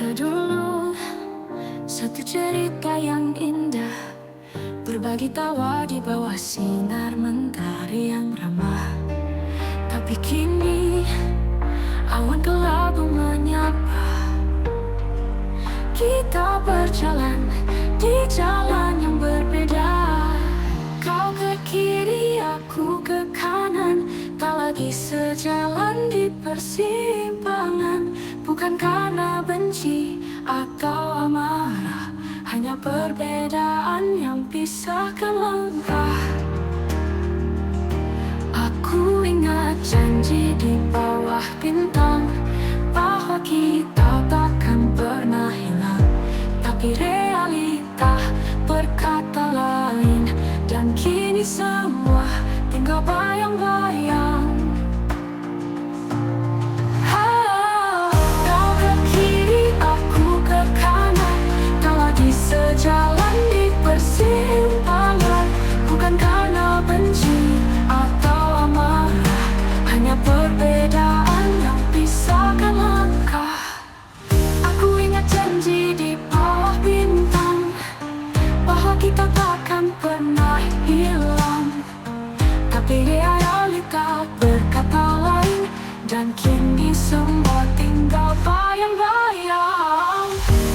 Kita dulu satu cerita yang indah, berbagi tawa di bawah sinar mentari yang ramah. Tapi kini awan kelabu menyapa. Kita berjalan di jalan yang berbeda. Kau ke kiri, aku ke kanan, tak lagi sejalan di persimpangan. Bukan karena benci atau amarah, hanya perbedaan yang pisahkan langkah. Aku ingat janji di bawah bintang, bahwa kita takkan pernah hilang. Tapi realita berkata lain, dan kini semua tinggal bayang-bayang. Kau ke kiri, aku ke kanan, tak lagi sejalan di persimpangan. Bukan karena benci atau amarah, hanya perbedaan yang pisahkan langkah. Aku ingat janji di bawah bintang, bahwa kita takkan pernah hilang. Tapi realita berkata lain, dan kini semua tinggal bayang-bayang.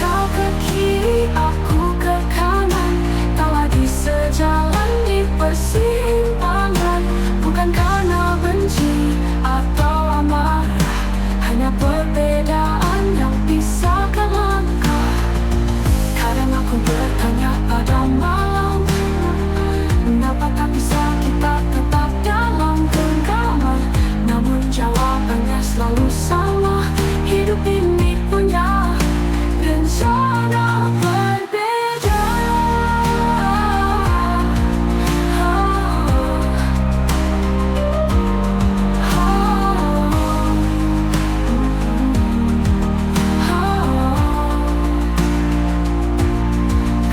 Kau ke kiri, aku ke kanan, tak lagi sejalan di persimpangan. Bukan karena benci atau amarah, hanya perbedaan yang pisahkan langkah. Kadang aku bertanya pada malam, mengapa tak bisa kita tetap dalam genggaman? Namun jawabannya selalu sama, hidup ini punya rencana berbeda.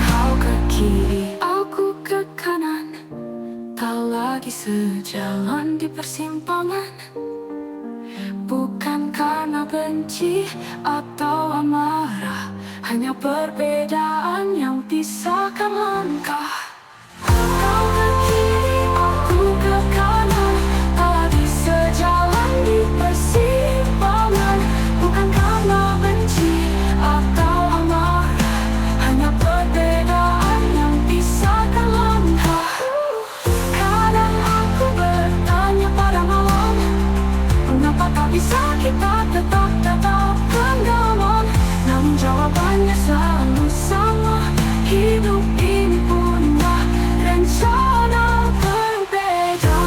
Kau ke kiri, aku ke kanan, tak lagi sejalan di persimpangan. Bukan karena benci atau amarah, hanya perbedaan yang pisahkan langkah. Kau ke kiri, aku ke kanan, tak lagi sejalan di persimpangan. Bukan karena benci atau amarah, hanya perbedaan yang pisahkan langkah. Kadang aku bertanya pada malam, mengapa tak bisa kita tetap genggaman? Namun jawabannya selalu sama, hidup ini punya rencana berbeda.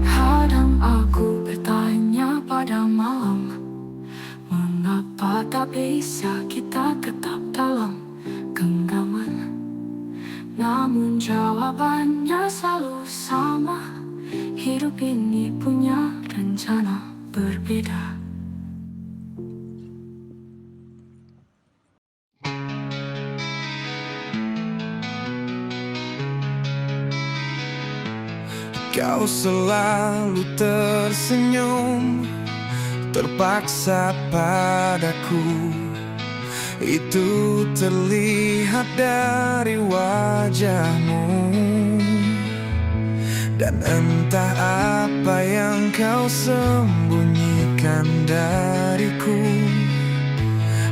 Kadang aku bertanya pada malam, mengapa tak bisa kita tetap dalam genggaman? Namun jawabannya selalu sama, hidup ini punya rencana berbeda. Kau selalu tersenyum, terpaksa padaku. Itu terlihat dari wajahmu. Dan entah apa yang kau sembunyikan dariku,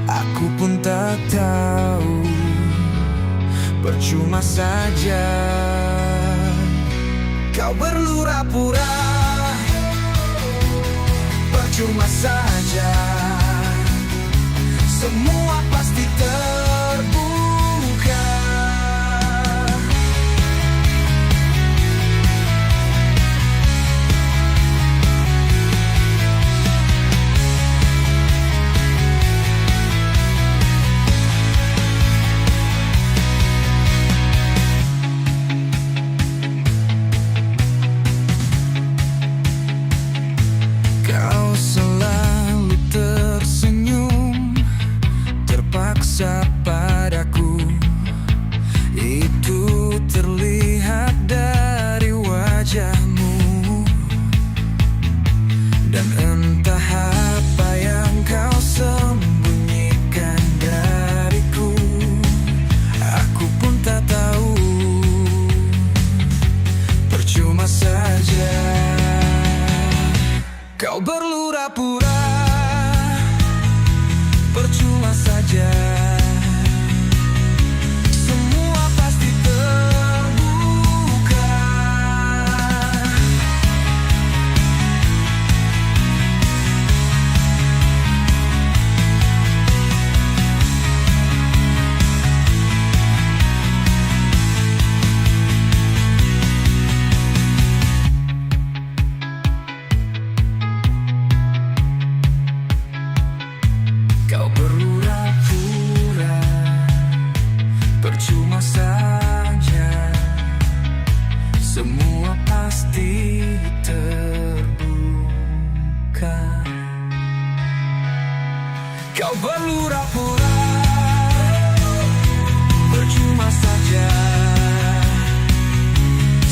aku pun tak tahu. Percuma saja kau berlura-pura, percuma saja. Semua pasti terbuka. Kau selalu tersenyum, terpaksa memaksa padaku. Itu terlihat dari wajahmu. Dan entah apa yang kau sembunyikan dariku, aku pun tak tahu. Percuma saja kau berlura-pura, percuma saja. Semua pasti terbuka. Kau berlura-pura, percuma saja. Semua pasti terbuka. Kau berlura-pura, percuma saja.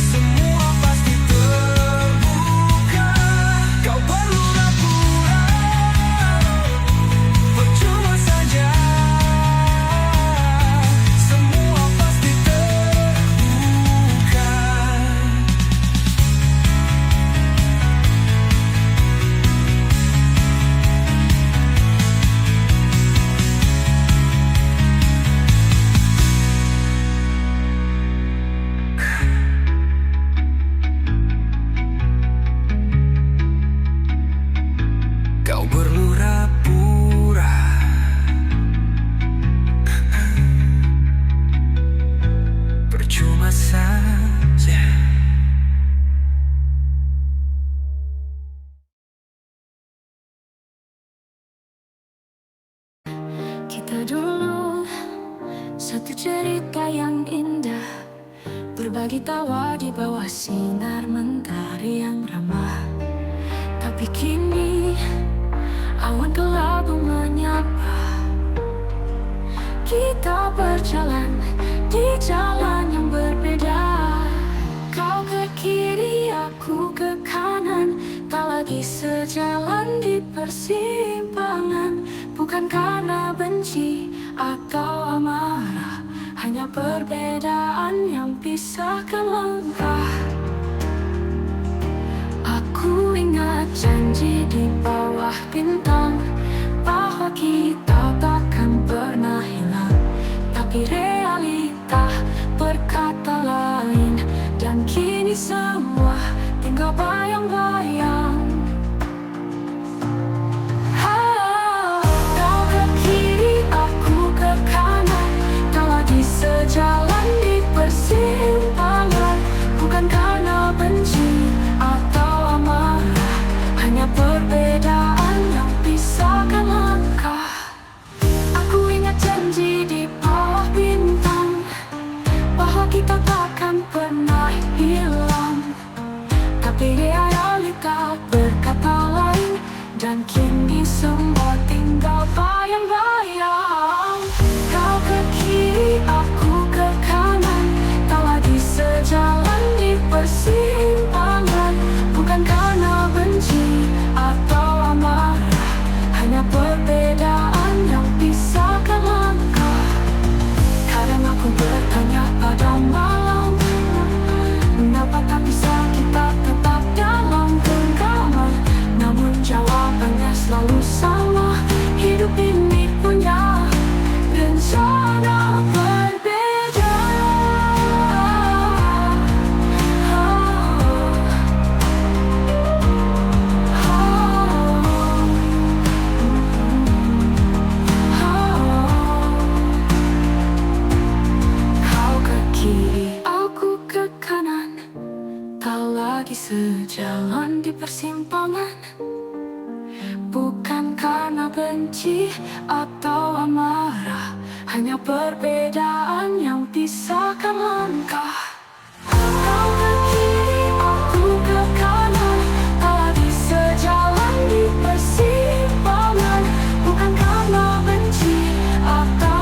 Semua pasti terbuka. Kau berlura-pura, percuma saja. Semua pasti terbuka. Kau berlura-pura, percuma saja. Kita dulu satu cerita yang indah, berbagi tawa di bawah sinar mentari yang ramah. Tapi kini awan kelabu menyapa. Kita berjalan di jalan yang berbeda. Kau ke kiri, aku ke kanan, tak lagi sejalan di persimpangan. Bukan karena benci atau amarah, hanya perbedaan yang pisahkan langkah. Aku ingat janji di bawah bintang, bahwa kita takkan pernah hilang. Tapi realita berkata lain, dan kini semua tinggal bayang-bayang. Kau ke kiri, aku ke kanan, tak lagi sejalan di persimpangan. Bukan karena benci atau amarah, hanya perbedaan yang pisahkan langkah. Aku ingat janji di bawah bintang, bahwa kita takkan pernah hilang. Tapi realita berkata lain, dan kini semua tinggal bayang-bayang. Kau ke kiri, aku ke kanan, tak lagi sejalan di persimpangan. Bukan karena benci atau amarah, hanya perbedaan yang pisahkan langkah. Kadang aku bertanya pada malam, mengapa tak bisa kita tetap dalam genggaman? Namun jawabannya selalu sama, hidup ini punya rencana berbeda. Kau ke kiri, aku ke kanan, tak lagi sejalan di persimpangan. Bukan karena benci atau amarah, hanya perbedaan yang pisahkan langkah. Kau ke kiri, aku ke kanan, tak lagi sejalan di persimpangan. Bukan karena benci atau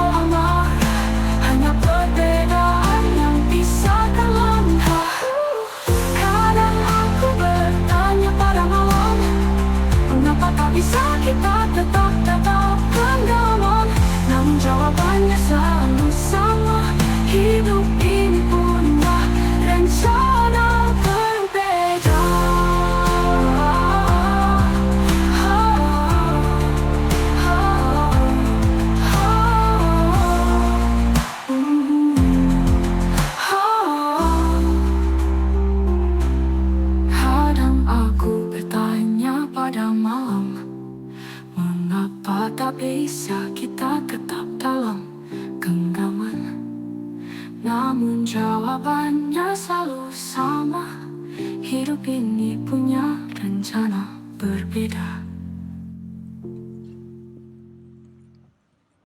jawabannya selalu sama. Hidup ini punya rencana berbeda.